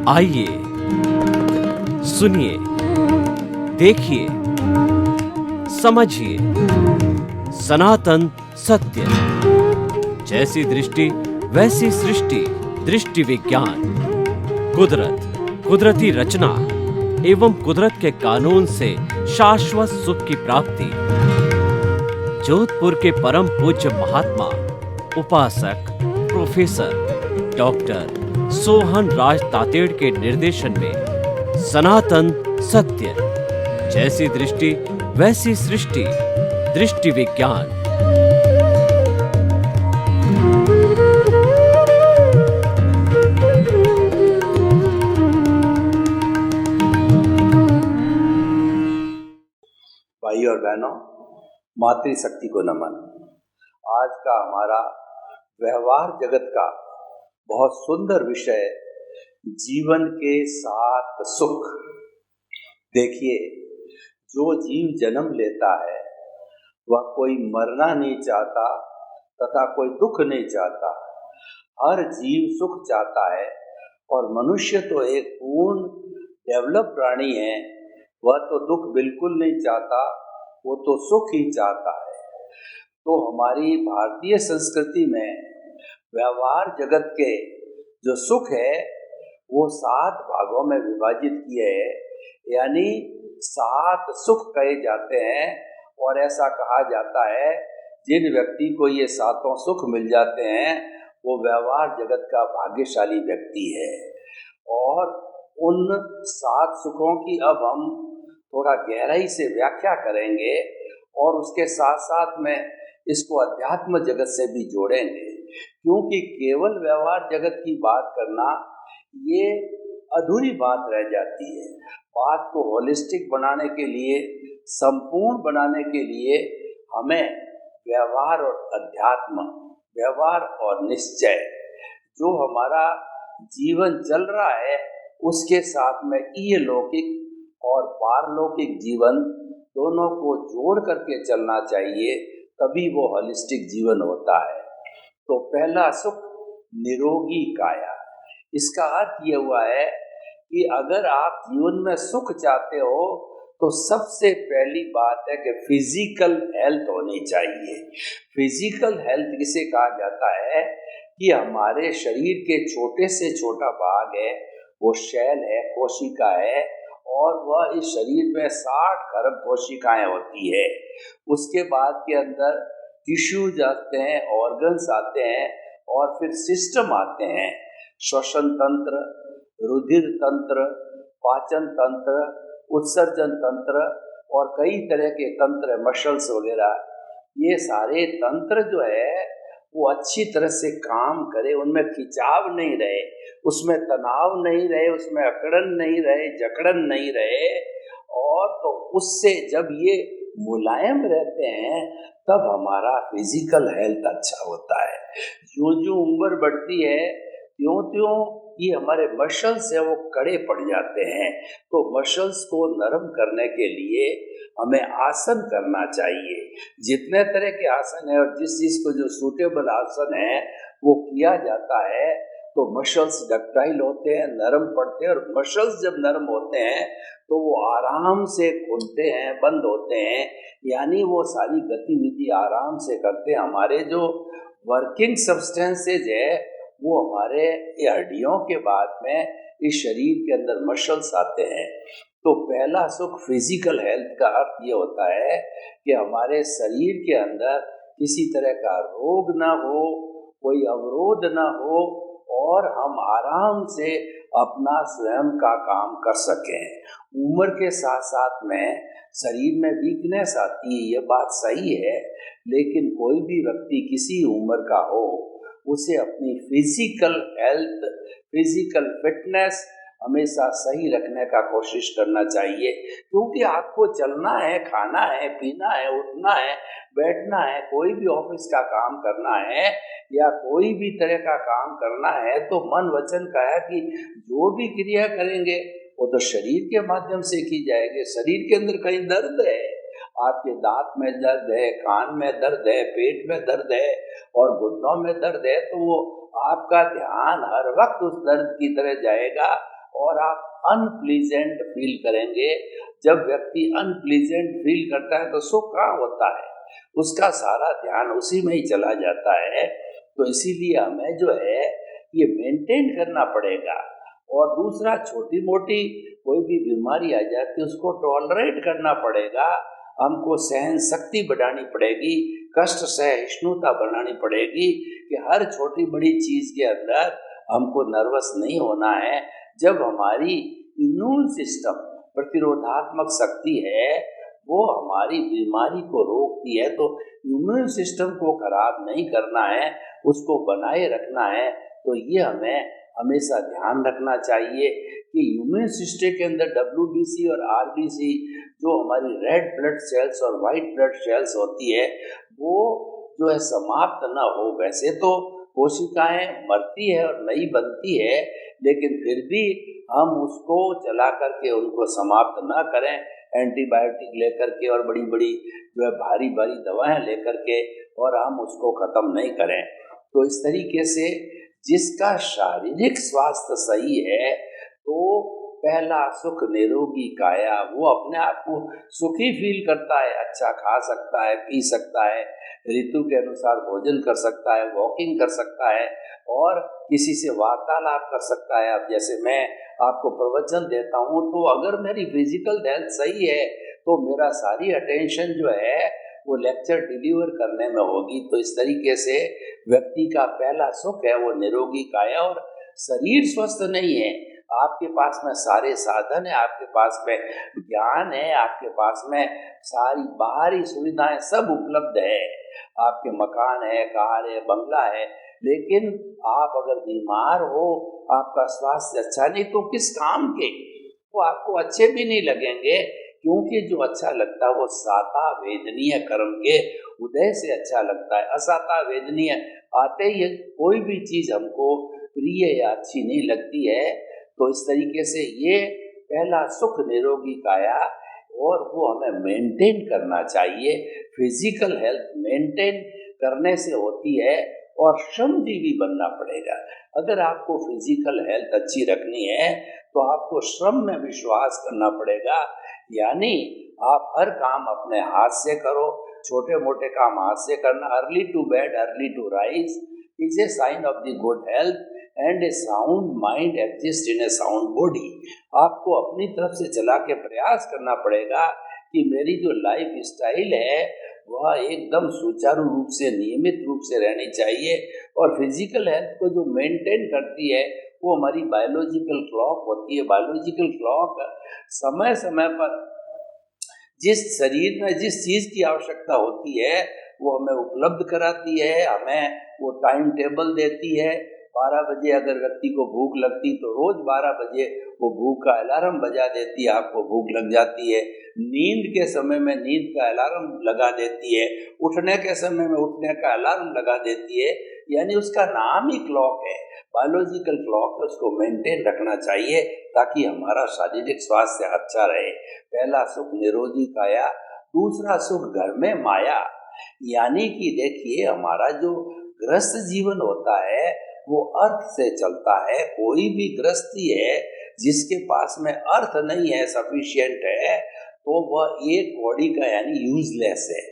आइए सुनिए, देखिए, समझिए सनातन सत्य। जैसी दृष्टि वैसी सृष्टि, दृष्टि विज्ञान। कुदरत, कुदरती रचना एवं कुदरत के कानून से शाश्वत सुख की प्राप्ति। जोधपुर के परम पूज्य महात्मा उपासक प्रोफेसर डॉक्टर सोहन राज तातेड़ के निर्देशन में सनातन सत्य। जैसी दृष्टि वैसी सृष्टि, दृष्टि विज्ञान। भाई और बहनों, मातृशक्ति को नमन। आज का हमारा व्यवहार जगत का बहुत सुंदर विषय, जीवन के 7 सुख। देखिए, जो जीव जन्म लेता है वह कोई मरना नहीं चाहता तथा कोई दुख नहीं चाहता। हर जीव सुख चाहता है और मनुष्य तो एक पूर्ण डेवलप प्राणी है। वह तो दुख बिल्कुल नहीं चाहता, वो तो सुख ही चाहता है। तो हमारी भारतीय संस्कृति में व्यवहार जगत के जो सुख है वो 7 भागों में विभाजित किए हैं, यानी 7 सुख कहे जाते हैं। और ऐसा कहा जाता है जिन व्यक्ति को ये 7 सुख मिल जाते हैं वो व्यवहार जगत का भाग्यशाली व्यक्ति है। और उन 7 सुखों की अब हम थोड़ा गहराई से व्याख्या करेंगे और उसके साथ साथ में इसको अध्यात्म जगत से भी जोड़ेंगे, क्योंकि केवल व्यवहार जगत की बात करना ये अधूरी बात रह जाती है। बात को होलिस्टिक बनाने के लिए, संपूर्ण बनाने के लिए हमें व्यवहार और अध्यात्म, व्यवहार और निश्चय, जो हमारा जीवन चल रहा है उसके साथ में इहलौकिक और पारलौकिक जीवन दोनों को जोड़ करके चलना चाहिए, तभी वो होलिस्टिक जीवन होता है। तो पहला सुख निरोगी काया। इसका अर्थ ये हुआ है कि अगर आप जीवन में सुख चाहते हो तो सबसे पहली बात है कि फिजिकल हेल्थ होनी चाहिए। फिजिकल हेल्थ किसे कहा जाता है कि हमारे शरीर के छोटे से छोटा भाग है वो शैल है, कोशिका है, और वह इस शरीर में 60 खरब कोशिकाएं होती है। उसके बाद के अंदर टिश्यूज आते हैं, ऑर्गन्स आते हैं और फिर सिस्टम आते हैं, श्वसन तंत्र, रुधिर तंत्र, पाचन तंत्र, उत्सर्जन तंत्र और कई तरह के तंत्र, मसल्स वगैरह। ये सारे तंत्र जो है वो अच्छी तरह से काम करे, उनमें खिंचाव नहीं रहे, उसमें तनाव नहीं रहे, उसमें अकड़न नहीं रहे, जकड़न नहीं रहे। और तो उससे जब ये मुलायम रहते हैं तब हमारा फिजिकल हेल्थ अच्छा होता है। जो जो उम्र बढ़ती है त्यों त्यों ये हमारे मसल्स है वो कड़े पड़ जाते हैं। तो मसल्स को नरम करने के लिए हमें आसन करना चाहिए। जितने तरह के आसन है और जिस चीज को जो सूटेबल आसन है वो किया जाता है तो मसल्स डक्टाइल होते हैं, नरम पड़ते हैं। और मसल्स जब नरम होते हैं तो वो आराम से खुलते हैं, बंद होते हैं, यानी वो सारी गतिविधि आराम से करते हैं। हमारे जो वर्किंग सब्सटेंसेज है वो हमारे हड्डियों के बाद में इस शरीर के अंदर मसल्स आते हैं। तो पहला सुख फिजिकल हेल्थ का अर्थ ये होता है कि हमारे शरीर के अंदर किसी तरह का रोग ना हो, कोई अवरोध ना हो और हम आराम से अपना स्वयं का काम कर सकें। उम्र के साथ साथ में शरीर में वीकनेस आती है, ये बात सही है, लेकिन कोई भी व्यक्ति किसी उम्र का हो उसे अपनी फिजिकल हेल्थ, फिजिकल फिटनेस हमेशा सही रखने का कोशिश करना चाहिए। क्योंकि आपको चलना है, खाना है, पीना है, उठना है, बैठना है, कोई भी ऑफिस का काम करना है या कोई भी तरह का काम करना है तो मन वचन का है कि जो भी क्रिया करेंगे वो तो शरीर के माध्यम से की जाएगी। शरीर के अंदर कहीं दर्द है, आपके दांत में दर्द है, कान में दर्द है, पेट में दर्द है और घुटनों में दर्द है, तो वो आपका ध्यान हर वक्त उस दर्द की तरह जाएगा और आप अनप्लीजेंट फील करेंगे। जब व्यक्ति अनप्लीजेंट फील करता है तो सुख कहाँ होता है, उसका सारा ध्यान उसी में ही चला जाता है। तो इसीलिए हमें जो है ये मेंटेन करना पड़ेगा। और दूसरा, छोटी मोटी कोई भी बीमारी आ जाती है उसको टॉलरेट करना पड़ेगा, हमको सहन शक्ति बढ़ानी पड़ेगी, कष्ट सहिष्णुता बनानी पड़ेगी कि हर छोटी बड़ी चीज के अंदर हमको नर्वस नहीं होना है। जब हमारी इम्यून सिस्टम, प्रतिरोधात्मक शक्ति है, वो हमारी बीमारी को रोकती है, तो इम्यून सिस्टम को खराब नहीं करना है, उसको बनाए रखना है। तो ये हमें हमेशा ध्यान रखना चाहिए कि इम्यून सिस्टम के अंदर WBC और RBC, जो हमारी रेड ब्लड सेल्स और वाइट ब्लड सेल्स होती है, वो जो है समाप्त ना हो। वैसे तो कोशिकाएं मरती है और नई बनती है, लेकिन फिर भी हम उसको चला करके उनको समाप्त ना करें, एंटीबायोटिक लेकर के और बड़ी बड़ी जो है भारी भारी दवाएं लेकर के, और हम उसको खत्म नहीं करें। तो इस तरीके से जिसका शारीरिक स्वास्थ्य सही है, तो पहला सुख निरोगी काया, वो अपने आप को सुखी फील करता है, अच्छा खा सकता है, पी सकता है, ऋतु के अनुसार भोजन कर सकता है, वॉकिंग कर सकता है, और किसी से वार्तालाप कर सकता है। अब जैसे मैं आपको प्रवचन देता हूँ, तो अगर मेरी फिजिकल हेल्थ सही है तो मेरा सारी अटेंशन जो है वो लेक्चर डिलीवर करने में होगी। तो इस तरीके से व्यक्ति का पहला सुख है वो निरोगी काया। और शरीर स्वस्थ नहीं है, आपके पास में सारे साधन है, आपके पास में ज्ञान है, आपके पास में सारी बाहरी सुविधाएं सब उपलब्ध है, आपके मकान है, कार है, बंगला है, लेकिन आप अगर बीमार हो, आपका स्वास्थ्य अच्छा नहीं, तो किस काम के, वो आपको अच्छे भी नहीं लगेंगे। क्योंकि जो अच्छा लगता है वो साता वेदनीय कर्म के उदय से अच्छा लगता है। असाता वेदनीय आते ही कोई भी चीज हमको प्रिय या अच्छी नहीं लगती है। तो इस तरीके से ये पहला सुख निरोगी काया, और वो हमें मेंटेन करना चाहिए। फिजिकल हेल्थ मेंटेन करने से होती है, और श्रमजीवी बनना पड़ेगा। अगर आपको फिजिकल हेल्थ अच्छी रखनी है तो आपको श्रम में विश्वास करना पड़ेगा, यानी आप हर काम अपने हाथ से करो, छोटे मोटे काम हाथ से करना। Early to bed early to rise is a sign of the good health, and a sound mind exist in a sound body. आपको अपनी तरफ से चला के प्रयास करना पड़ेगा कि मेरी जो लाइफ स्टाइल है वह एकदम सुचारू रूप से, नियमित रूप से रहनी चाहिए। और फिजिकल हेल्थ को जो मेंटेन करती है वो हमारी बायोलॉजिकल क्लॉक होती है। बायोलॉजिकल क्लॉक समय समय पर जिस शरीर में जिस चीज की आवश्यकता होती है वो हमें उपलब्ध कराती है, हमें वो टाइम टेबल देती है। 12 बजे अगर व्यक्ति को भूख लगती तो रोज 12 बजे वो भूख का अलार्म बजा देती है, आपको भूख लग जाती है। नींद के समय में नींद का अलार्म लगा देती है, उठने के समय में उठने का अलार्म लगा देती है। यानी उसका नाम ही क्लॉक है, बायोलॉजिकल क्लॉक है, उसको मेंटेन रखना चाहिए ताकि हमारा शारीरिक स्वास्थ्य अच्छा रहे। पहला सुख निरोगी काया। दूसरा सुख घर में माया, यानी कि देखिए हमारा जो गृहस्थ जीवन होता है वो अर्थ से चलता है। कोई भी गृहस्थी है जिसके पास में अर्थ नहीं है, सफिशिएंट है, तो वह एक कौड़ी का यानी यूजलेस है।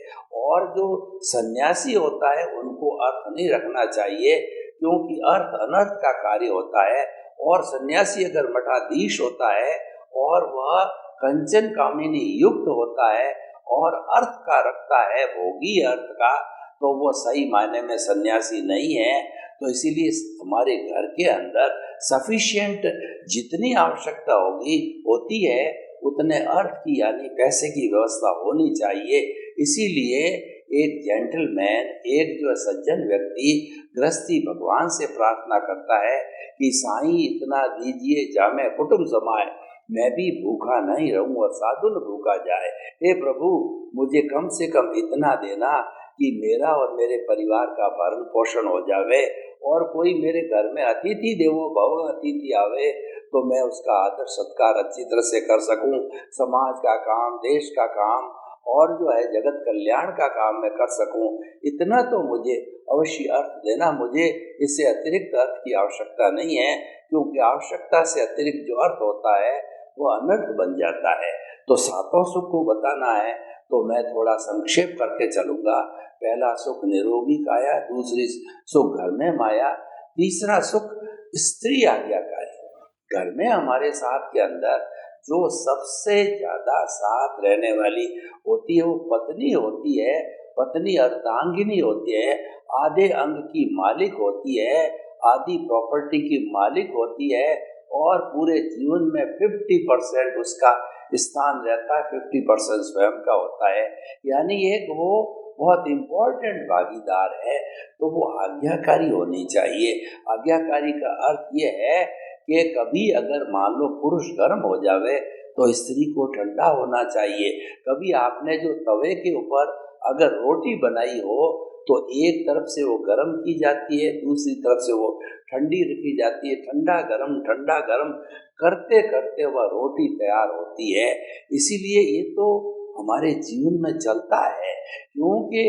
और जो सन्यासी होता है उनको अर्थ नहीं रखना चाहिए, क्योंकि अर्थ अनर्थ का कार्य होता है। और सन्यासी अगर मठाधीश होता है और वह कंचन कामिनी युक्त होता है और अर्थ का रखता है, भोगी अर्थ का, तो वो सही मायने में सन्यासी नहीं है। तो इसीलिए हमारे घर के अंदर सफिशिएंट जितनी आवश्यकता होती है उतने अर्थ की यानी पैसे की व्यवस्था होनी चाहिए। इसीलिए एक जेंटलमैन, एक जो सज्जन व्यक्ति गृहस्थी भगवान से प्रार्थना करता है कि साईं इतना दीजिए जामे कुटुंब समाए, मैं भी भूखा नहीं रहूं और साधु न भूखा जाए। हे प्रभु, मुझे कम से कम इतना देना कि मेरा और मेरे परिवार का भरण पोषण हो जावे, और कोई मेरे घर में अतिथि देवो भव अतिथि आवे तो मैं उसका आदर सत्कार अच्छी तरह से कर सकूं। समाज का काम, देश का काम और जो है जगत कल्याण का काम मैं कर सकूं, इतना तो मुझे अवश्य अर्थ देना, मुझे इससे अतिरिक्त अर्थ की आवश्यकता नहीं है, क्योंकि आवश्यकता से अतिरिक्त जो अर्थ होता है वो अनर्थ बन जाता है। तो सातों सुख को बताना है तो मैं थोड़ा संक्षेप करके चलूंगा। पहला सुख निरोगी काया, दूसरी सुख घर में माया, तीसरा सुख स्त्री आज्ञाकारी। घर में हमारे साथ के अंदर जो सबसे ज्यादा साथ रहने वाली होती है वो पत्नी होती है। पत्नी अर्धांगिनी होती है, आधे अंग की मालिक होती है, आधी प्रॉपर्टी की मालिक होती है, और पूरे जीवन में 50% उसका स्थान रहता है, 50% स्वयं का होता है। यानी एक वो बहुत इम्पोर्टेंट भागीदार है, तो वो आज्ञाकारी होनी चाहिए। आज्ञाकारी का अर्थ ये है कि कभी अगर मान लो पुरुष गर्म हो जावे तो स्त्री को ठंडा होना चाहिए। कभी आपने जो तवे के ऊपर अगर रोटी बनाई हो तो एक तरफ से वो गर्म की जाती है, दूसरी तरफ से वो ठंडी रखी जाती है। ठंडा गरम करते करते वह रोटी तैयार होती है। इसीलिए ये तो हमारे जीवन में चलता है, क्योंकि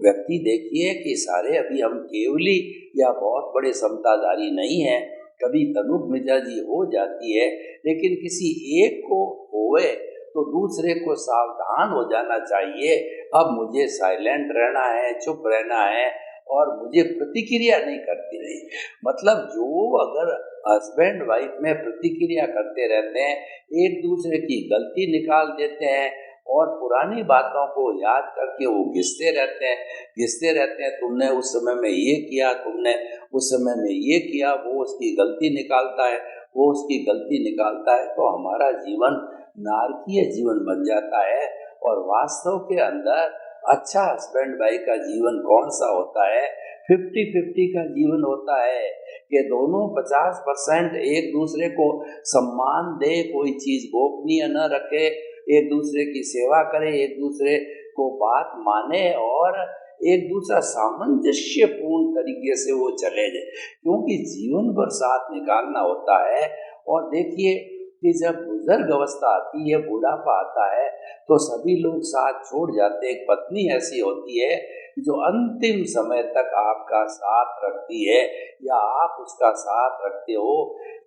व्यक्ति देखिए कि सारे अभी हम केवली या बहुत बड़े समताधारी नहीं हैं। कभी तनुक मिजाजी हो जाती है, लेकिन किसी एक को होवे तो दूसरे को सावधान हो जाना चाहिए। अब मुझे साइलेंट रहना है, चुप रहना है, और मुझे प्रतिक्रिया नहीं करती रही। मतलब जो अगर हस्बैंड वाइफ में प्रतिक्रिया करते रहते हैं, एक दूसरे की गलती निकाल देते हैं और पुरानी बातों को याद करके वो घिसते रहते हैं। तुमने उस समय में ये किया, तुमने उस समय में ये किया, वो उसकी गलती निकालता है, वो उसकी गलती निकालता है, तो हमारा जीवन नारकीय जीवन बन जाता है। और वास्तव के अंदर अच्छा हस्बैंड वाइफ का जीवन कौन सा होता है? 50-50 का जीवन होता है कि दोनों 50% एक दूसरे को सम्मान दे, कोई चीज गोपनीय न रखे, एक दूसरे की सेवा करे, एक दूसरे को बात माने, और एक दूसरा सामंजस्यपूर्ण तरीके से वो चले जाए, क्योंकि जीवन भर साथ निकालना होता है। और देखिए कि जब बुजुर्ग अवस्था आती है, बुढ़ापा आता है, तो सभी लोग साथ छोड़ जाते हैं। एक पत्नी ऐसी होती है जो अंतिम समय तक आपका साथ रखती है या आप उसका साथ रखते हो।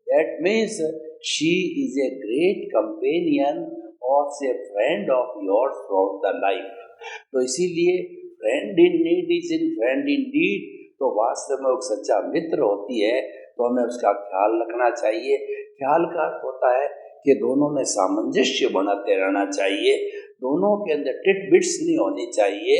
That means she is a great companion और से friend of yours throughout the life. तो इसीलिए friend in need is in friend in deed, तो वास्तव में एक सच्चा मित्र होती है, तो हमें उसका ख्याल रखना चाहिए। ख्याल का अर्थ होता है कि दोनों में सामंजस्य बनाते रहना चाहिए, दोनों के अंदर टिटबिट्स नहीं होनी चाहिए,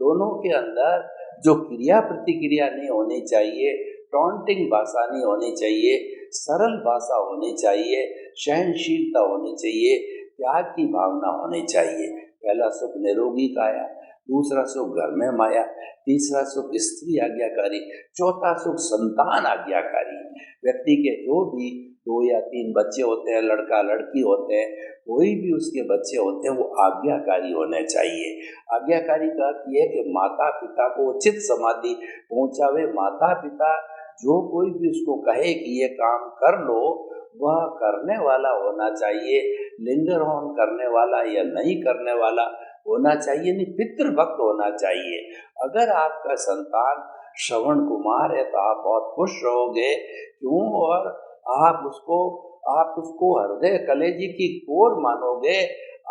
दोनों के अंदर जो क्रिया प्रतिक्रिया नहीं होनी चाहिए, टॉन्टिंग भाषा नहीं होनी चाहिए, सरल भाषा होनी चाहिए, सहनशीलता होनी चाहिए, त्याग की भावना होनी चाहिए। पहला सुख निरोगी काया, दूसरा सुख घर में माया, तीसरा सुख स्त्री आज्ञाकारी, चौथा सुख संतान आज्ञाकारी। व्यक्ति के जो भी 2 या 3 बच्चे होते हैं, लड़का लड़की होते हैं, कोई भी उसके बच्चे होते हैं, वो आज्ञाकारी होने चाहिए। आज्ञाकारी का अर्थ यह है कि माता पिता को उचित समाधि पहुंचावे। माता पिता जो कोई भी उसको कहे कि ये काम कर लो, वह करने वाला होना चाहिए, लिंगर होन करने वाला या नहीं करने वाला होना चाहिए, नहीं पितृभक्त होना चाहिए। अगर आपका संतान श्रवण कुमार है तो आप बहुत खुश रहोगे। क्यों? और आप उसको हृदय कलेजी की कोर मानोगे,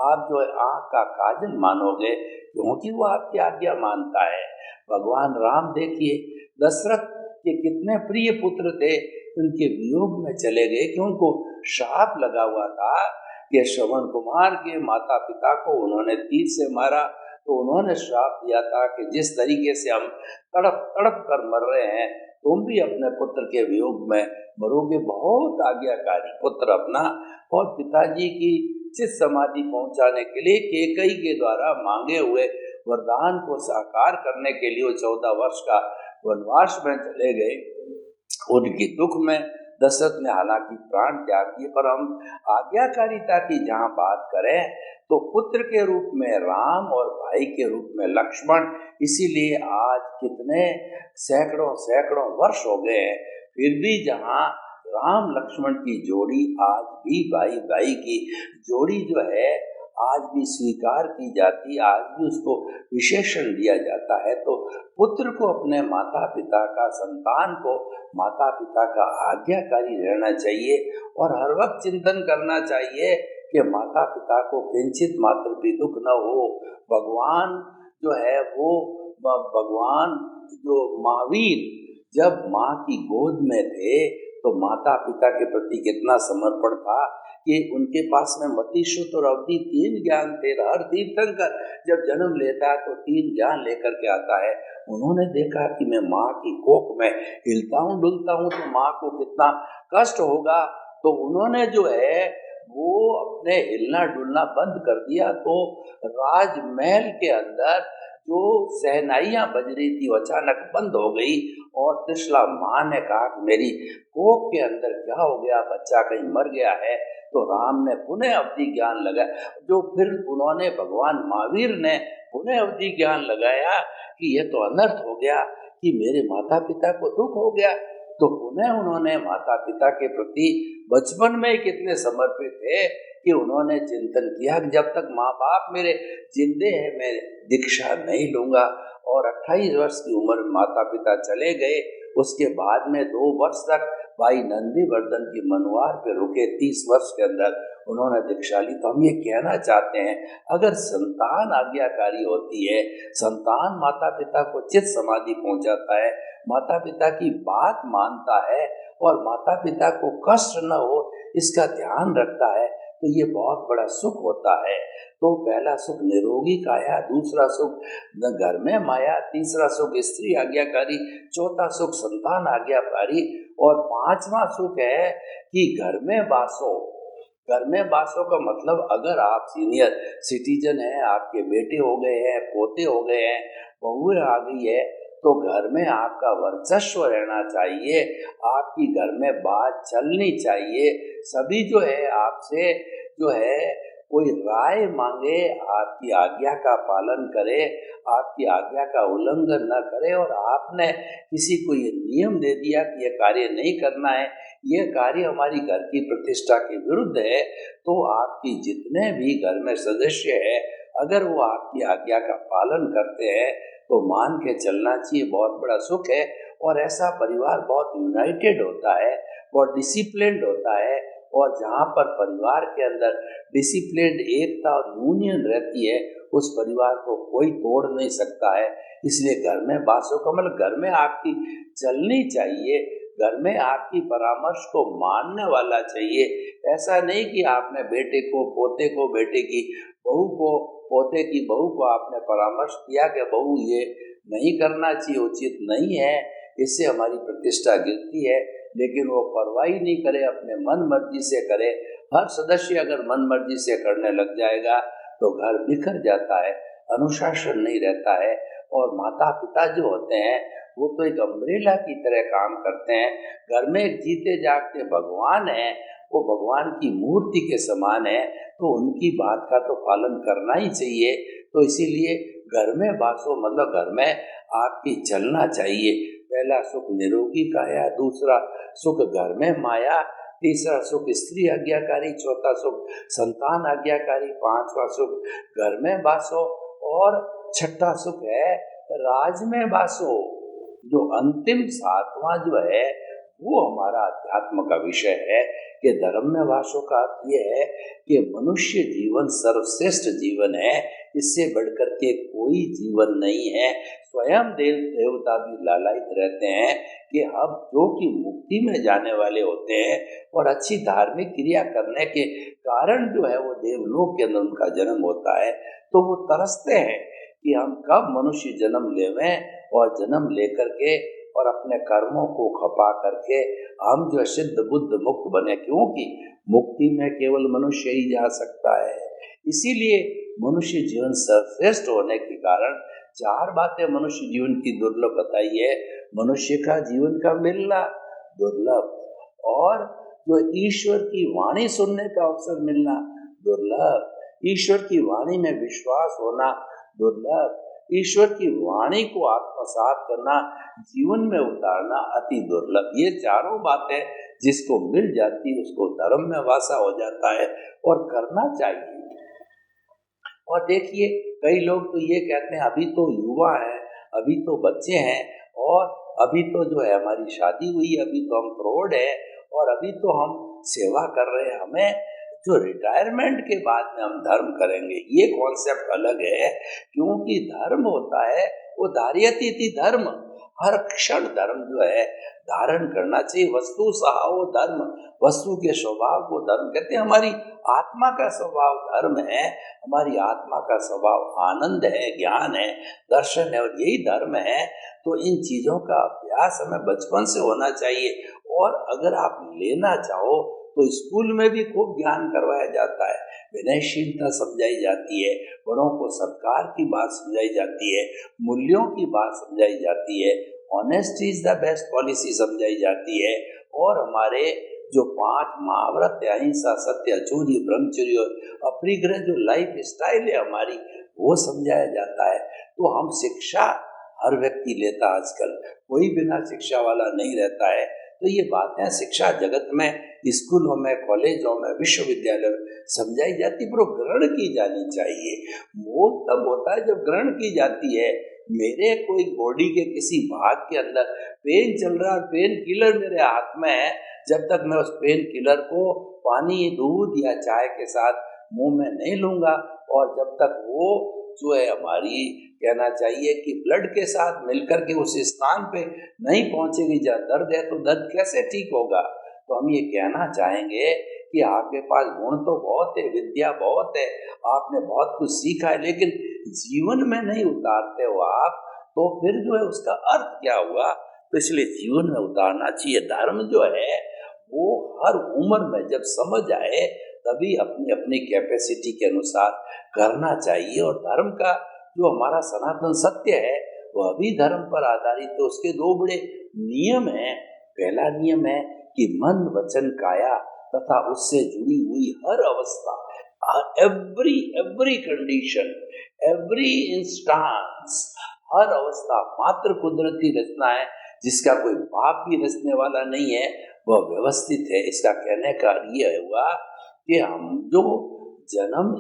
आप जो है आँख का काजल मानोगे, क्योंकि वो आपकी आज्ञा मानता है। भगवान राम देखिए, दशरथ के कितने प्रिय पुत्र थे, उनके वियोग में चले गए कि उनको शाप लगा हुआ था कि श्रवण कुमार के माता पिता को उन्होंने तीर से मारा, तो उन्होंने श्राप दिया था कि जिस तरीके से हम तड़प तड़प कर मर रहे हैं, तुम भी अपने पुत्र के वियोग में मरोगे। बहुत आज्ञाकारी पुत्र अपना, और पिताजी की चित समाधि पहुंचाने के लिए कैकेयी के द्वारा मांगे हुए वरदान को साकार करने के लिए 14 वर्ष का वनवास में चले गए। उनके दुख में दशरथ ने हालांकि प्राण त्याग दिए, पर हम आज्ञाकारिता की जहाँ बात करें तो पुत्र के रूप में राम और भाई के रूप में लक्ष्मण। इसीलिए आज कितने सैकड़ों वर्ष हो गए हैं, फिर भी जहाँ राम लक्ष्मण की जोड़ी आज भी भाई भाई की जोड़ी जो है आज भी स्वीकार की जाती, आज भी उसको विशेषण दिया जाता है। तो पुत्र को अपने माता पिता का, संतान को माता पिता का आज्ञाकारी रहना चाहिए और हर वक्त चिंतन करना चाहिए कि माता पिता को किंचित मात्र भी दुख न हो। भगवान जो है वो भगवान जो महावीर जब माँ की गोद में थे तो माता पिता के प्रति कितना समर्पण था कि उनके पास में मति, श्रुत और अवधि 3 ज्ञान थे। हर तीर्थंकर जब जन्म लेता है तो 3 ज्ञान लेकर के आता है। उन्होंने देखा कि मैं माँ की कोख में हिलता हूँ डुलता हूँ तो माँ को कितना कष्ट होगा, तो उन्होंने जो है वो अपने हिलना डुलना बंद कर दिया। तो राजमहल के अंदर जो शहनाइयाँ बज रही थी वो अचानक बंद हो गई और त्रिशला माँ ने कहा कि मेरी कोख के अंदर क्या हो गया, बच्चा कहीं मर गया है। तो राम ने पुनः अवधि ज्ञान लगाया, जो फिर उन्होंने भगवान महावीर ने पुनः अवधि ज्ञान लगाया कि यह तो अनर्थ हो गया कि मेरे माता पिता को दुख हो गया। तो पुनः उन्होंने माता पिता के प्रति बचपन में कितने समर्पित थे कि उन्होंने चिंतन किया कि जब तक माँ बाप मेरे जिंदे हैं मैं दीक्षा नहीं लूंगा। और 28 वर्ष की उम्र में माता पिता चले गए। उसके बाद में 2 वर्ष तक भाई नंदीवर्धन की मनवार पे रुके। 30 वर्ष के अंदर उन्होंने दीक्षा ली। तो हम ये कहना चाहते हैं, अगर संतान आज्ञाकारी होती है, संतान माता पिता को चित्त समाधि पहुंचाता है, माता पिता की बात मानता है और माता पिता को कष्ट न हो इसका ध्यान रखता है, तो ये बहुत बड़ा सुख होता है। तो पहला सुख निरोगी काया, दूसरा सुख घर में माया, तीसरा सुख स्त्री आज्ञाकारी, चौथा सुख संतान आज्ञाकारी और 5वां सुख है कि घर में बासो। घर में बासों का मतलब अगर आप सीनियर सिटीजन हैं, आपके बेटे हो गए हैं, पोते हो गए हैं, बहुएं आ गई है, तो घर में आपका वर्चस्व रहना चाहिए, आपकी घर में बात चलनी चाहिए। सभी जो है आपसे जो है कोई राय मांगे, आपकी आज्ञा का पालन करे, आपकी आज्ञा का उल्लंघन न करे। और आपने किसी को ये नियम दे दिया कि ये कार्य नहीं करना है, ये कार्य हमारी घर की प्रतिष्ठा के विरुद्ध है, तो आपकी जितने भी घर में सदस्य है अगर वो आपकी आज्ञा का पालन करते हैं तो मान के चलना चाहिए, बहुत बड़ा सुख है। और ऐसा परिवार बहुत यूनाइटेड होता है, बहुत डिसिप्लिन्ड होता है। और जहाँ पर परिवार के अंदर डिसिप्लिन्ड, एकता और यूनियन रहती है, उस परिवार को कोई तोड़ नहीं सकता है। इसलिए घर में बासों का मतलब घर में आपकी चलनी चाहिए, घर में आपकी परामर्श को मानने वाला चाहिए। ऐसा नहीं कि आपने बेटे को, पोते को, बेटे की बहू को, पोते की बहू को आपने परामर्श दिया कि बहू ये नहीं करना चाहिए, उचित नहीं है, इससे हमारी प्रतिष्ठा गिरती है। लेकिन वो परवाही नहीं करे, अपने मन मर्जी से करे। हर सदस्य अगर मन मर्जी से करने लग जाएगा तो घर बिखर जाता है, अनुशासन नहीं रहता है। और माता पिता जो होते हैं वो तो एक अम्ब्रेला की तरह काम करते हैं। घर में एक जीते जागते भगवान है, वो भगवान की मूर्ति के समान है, तो उनकी बात का तो पालन करना ही चाहिए। तो इसीलिए घर में बासो मतलब घर में आपकी चलना चाहिए। पहला सुख निरोगी काया, दूसरा सुख घर में माया, तीसरा सुख स्त्री आज्ञाकारी, चौथा सुख संतान आज्ञाकारी, 5वां सुख घर में बासो और 6ठा सुख है राज में बासो। जो अंतिम 7वां जो है वो हमारा अध्यात्म का विषय है कि धर्म में वासों का अर्थ ये है कि मनुष्य जीवन सर्वश्रेष्ठ जीवन है, इससे बढ़कर के कोई जीवन नहीं है। स्वयं देवता भी लालायित रहते हैं कि अब जो कि मुक्ति में जाने वाले होते हैं और अच्छी धार्मिक क्रिया करने के कारण जो है वो देवलोक के अंदर उनका जन्म होता है, तो वो तरसते हैं कि हम कब मनुष्य जन्म लेवें और जन्म लेकर के और अपने कर्मों को खपा करके हम जो सिद्ध बुद्ध मुक्त बने, क्योंकि मुक्ति में केवल मनुष्य ही जा सकता है। इसीलिए मनुष्य जीवन सर्वश्रेष्ठ होने के कारण 4 बातें मनुष्य जीवन की दुर्लभ बताई है। मनुष्य का जीवन का मिलना दुर्लभ, और जो ईश्वर की वाणी सुनने का अवसर मिलना दुर्लभ, ईश्वर की वाणी में विश्वास होना दुर्लभ, ईश्वर की वाणी को आत्मसात करना, जीवन में उतारना अति दुर्लभ। ये चारों बातें जिसको मिल जाती उसको धर्म में वासा हो जाता है और करना चाहिए। और देखिए कई लोग तो ये कहते हैं अभी तो युवा हैं, अभी तो बच्चे हैं और अभी तो जो है हमारी शादी हुई, अभी तो हम प्रौढ़ है और अभी तो हम सेवा कर रहे हैं, हमें जो रिटायरमेंट के बाद में हम धर्म करेंगे, ये कॉन्सेप्ट अलग है। क्योंकि धर्म होता है वो धार्यति थी धर्म, हर क्षण धर्म जो है धारण करना चाहिए। वस्तु सहाओ धर्म, वस्तु के स्वभाव को धर्म कहते हैं। हमारी आत्मा का स्वभाव धर्म है, हमारी आत्मा का स्वभाव आनंद है, ज्ञान है, दर्शन है और यही धर्म है। तो इन चीजों का अभ्यास हमें बचपन से होना चाहिए। और अगर आप लेना चाहो तो स्कूल में भी खूब ज्ञान करवाया जाता है, विनयशीलता समझाई जाती है, बड़ों को सत्कार की बात समझाई जाती है, मूल्यों की बात समझाई जाती है, honesty is the best policy समझाई जाती है। और हमारे जो 5 महाव्रत है, अहिंसा, सत्य, चोरी, ब्रह्मचर्य और अपरिग्रह, जो लाइफ स्टाइल है हमारी, वो समझाया जाता है। तो हम शिक्षा हर व्यक्ति लेता, आजकल कोई बिना शिक्षा वाला नहीं रहता है। तो ये बातें शिक्षा जगत में, स्कूलों में, कॉलेजों में, विश्वविद्यालयों में समझाई जाती, पर ग्रहण की जानी चाहिए। मोह तब होता है जब ग्रहण की जाती है। मेरे कोई बॉडी के किसी भाग के अंदर पेन चल रहा है, पेन किलर मेरे हाथ में है, जब तक मैं उस पेन किलर को पानी, दूध या चाय के साथ मुंह में नहीं लूंगा और जब तक वो जो है हमारी कहना चाहिए कि ब्लड के साथ मिलकर के उस स्थान पे नहीं पहुंचेगी जहाँ दर्द है, तो दर्द कैसे ठीक होगा। तो हम ये कहना चाहेंगे कि आपके पास गुण तो बहुत है, विद्या बहुत है, आपने बहुत कुछ सीखा है, लेकिन जीवन में नहीं उतारते हो आप, तो फिर जो है उसका अर्थ क्या हुआ। तो इसलिए जीवन में उतारना चाहिए। धर्म जो है वो हर उम्र में जब समझ आए तभी अपनी अपनी कैपेसिटी के अनुसार करना चाहिए। और धर्म का जो हमारा सनातन सत्य है वह भी धर्म पर आधारित है। तो उसके 2 बड़े नियम हैं। पहला नियम है कि मन, वचन, काया तथा उससे जुड़ी हुई हर अवस्था, एवरी कंडीशन, एवरी इंस्टांस, हर अवस्था मात्र कुदरती रचना है, जिसका कोई पाप भी रचने वाला नहीं है, वह व्यवस्थित है। इसका कहने का ये हुआ कि हम जो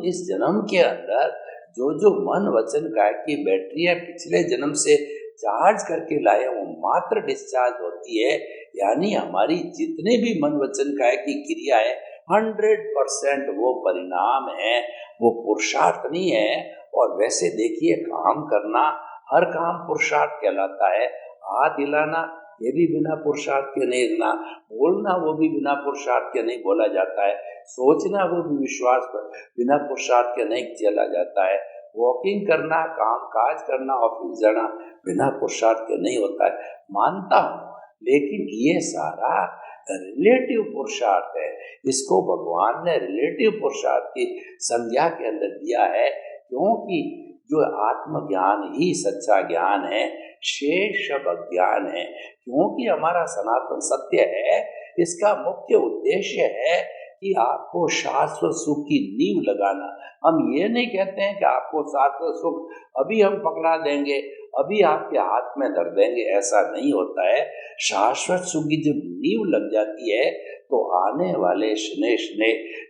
इस जन्म के अंदर जो मन, वचन, काया की बैटरी है पिछले जन्म से चार्ज करके लाए, वो मात्र डिस्चार्ज होती है। यानी हमारी जितने भी मन, वचन, काया की क्रिया है 100% वो परिणाम है, वो पुरुषार्थ नहीं है। और वैसे देखिए काम करना, हर काम पुरुषार्थ कहलाता है। हाथ हिलाना ये भी बिना पुरुषार्थ के नहीं हिलना, बोलना वो भी बिना पुरुषार्थ के नहीं बोला जाता है, सोचना वो भी विश्वास पर बिना पुरुषार्थ के नहीं चला जाता है, वॉकिंग करना, काम काज करना, ऑफिस जाना बिना पुरुषार्थ के नहीं होता है। मानता हूँ, लेकिन ये सारा रिलेटिव पुरुषार्थ है। इसको भगवान ने रिलेटिव पुरुषार्थ की संज्ञा के अंदर दिया है, क्योंकि जो आत्मज्ञान ही सच्चा ज्ञान है, शेष सब अज्ञान है। क्योंकि हमारा सनातन सत्य है, इसका मुख्य उद्देश्य है कि आपको शाश्वत सुख की नींव लगाना। हम ये नहीं कहते हैं कि आपको शाश्वत सुख अभी हम पकड़ा देंगे, अभी आपके हाथ में धर देंगे, ऐसा नहीं होता है। शाश्वत सुख की जब नींव लग जाती है तो आने वाले शने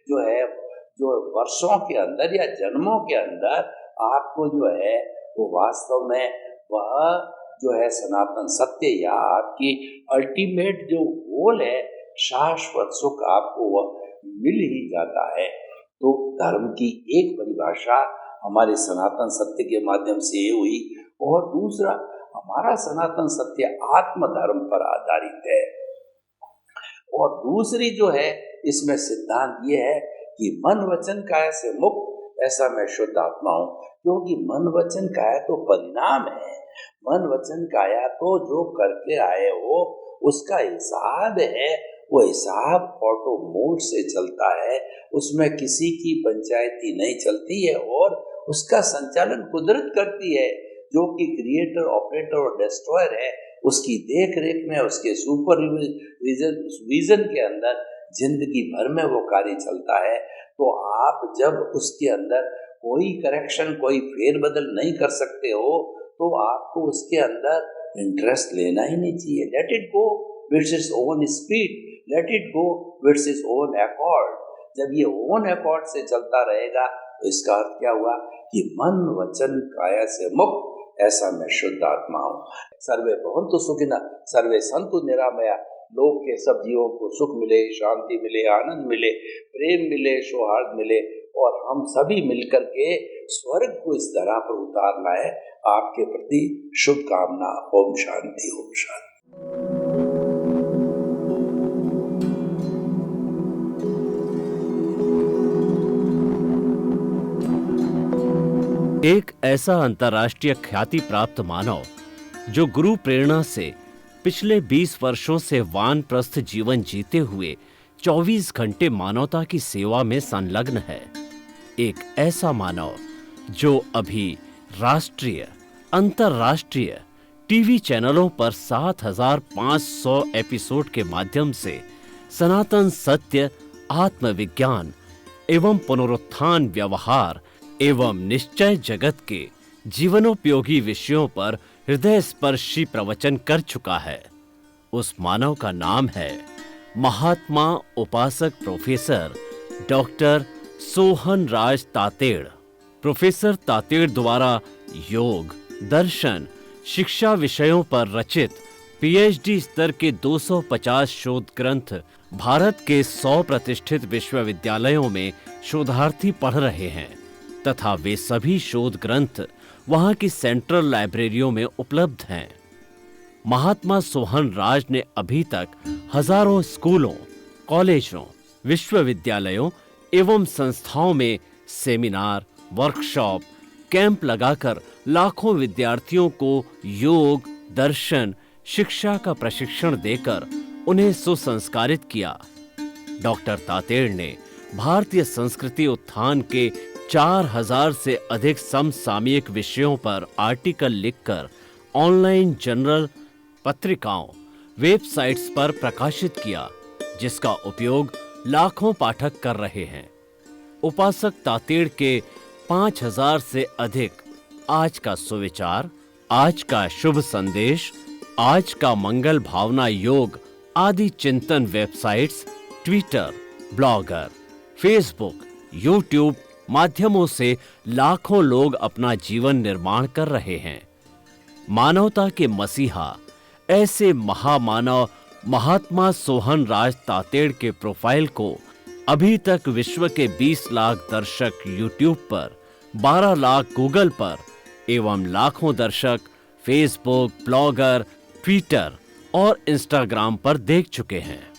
जो है, जो वर्षों के अंदर या जन्मों के अंदर आपको जो है वो वास्तव में वह जो है सनातन सत्य या आपकी अल्टीमेट जो गोल है, शाश्वत सुख आपको वह मिल ही जाता है। तो धर्म की एक परिभाषा हमारे सनातन सत्य के माध्यम से ये हुई। और दूसरा, हमारा सनातन सत्य आत्म धर्म पर आधारित है। और दूसरी जो है इसमें सिद्धांत ये है कि मन, वचन, काया से मुक्त, ऐसा मैं शुद्ध आत्मा हूँ। क्योंकि मन, वचन, काया तो परिणाम है। मन, वचन, काया तो जो करके आए हो उसका हिसाब है। वो हिसाब ऑटो मोड से चलता है, उसमें किसी की पंचायती नहीं चलती है और उसका संचालन कुदरत करती है, जो कि क्रिएटर, ऑपरेटर और डिस्ट्रॉयर है। उसकी देख रेख में, उसके सुपरविजन के अंदर जिंदगी भर में वो कार्य चलता है। तो आप जब उसके अंदर कोई करेक्शन, कोई फेरबदल नहीं कर सकते हो, तो आपको उसके अंदर इंटरेस्ट लेना ही नहीं चाहिए। Let it go with its own speed, let it go with its own accord. जब ये ओन अकॉर्ड से चलता रहेगा तो इसका अर्थ क्या हुआ कि मन वचन काया से मुक्त ऐसा मैं शुद्ध आत्मा हूँ। सर्वे भवन्तु सुखिनः सर्वे सन्तु निरामया। लोक के सब जीवों को सुख मिले, शांति मिले, आनंद मिले, प्रेम मिले, सौहार्द मिले और हम सभी मिलकर के स्वर्ग को इस धरा पर उतारना है। आपके प्रति शुभकामना। ओम शांति, ओम शांति। एक ऐसा अंतर्राष्ट्रीय ख्याति प्राप्त मानव जो गुरु प्रेरणा से पिछले 20 वर्षों से वानप्रस्थ जीवन जीते हुए 24 घंटे मानवता की सेवा में संलग्न है। एक ऐसा मानव जो अभी राष्ट्रीय, अंतर्राष्ट्रीय टीवी चैनलों पर 7,500 एपिसोड के माध्यम से सनातन सत्य, आत्मविज्ञान एवं पुनरुत्थान, व्यवहार एवं निश्चय जगत के जीवनोपयोगी विषयों पर हृदय स्पर्शी प्रवचन कर चुका है। उस मानव का नाम है महात्मा उपासक प्रोफेसर डॉक्टर सोहन राज तातेड़। प्रोफेसर तातेड़ द्वारा योग, दर्शन, शिक्षा विषयों पर रचित पीएचडी स्तर के 250 शोध ग्रंथ भारत के 100 प्रतिष्ठित विश्वविद्यालयों में शोधार्थी पढ़ रहे हैं तथा वे सभी शोध ग्रंथ वहां की सेंट्रल लाइब्रेरियों में उपलब्ध हैं। महात्मा सोहन राज ने अभी तक हजारों स्कूलों, कॉलेजों, विश्वविद्यालयों एवं संस्थाओं में सेमिनार, वर्कशॉप, कैंप लगाकर लाखों विद्यार्थियों को योग, दर्शन, शिक्षा का प्रशिक्षण देकर उन्हें सुसंस्कारित किया। डॉक्टर तातेड़ ने भारतीय संस्कृति उत्थान के 4000 से अधिक समसामयिक विषयों पर आर्टिकल लिखकर ऑनलाइन जर्नल, पत्रिकाओं, वेबसाइट्स पर प्रकाशित किया, जिसका उपयोग लाखों पाठक कर रहे हैं। उपासक तातेड़ के 5000 से अधिक आज का सुविचार, आज का शुभ संदेश, आज का मंगल भावना योग आदि चिंतन websites, Twitter, blogger, Facebook, YouTube माध्यमों से लाखों लोग अपना जीवन निर्माण कर रहे हैं। मानवता के मसीहा ऐसे महामानव महात्मा सोहन राज तातेड़ के प्रोफाइल को अभी तक विश्व के 20 लाख दर्शक यूट्यूब पर, 12 लाख गूगल पर एवं लाखों दर्शक फेसबुक, ब्लॉगर, ट्विटर और इंस्टाग्राम पर देख चुके हैं।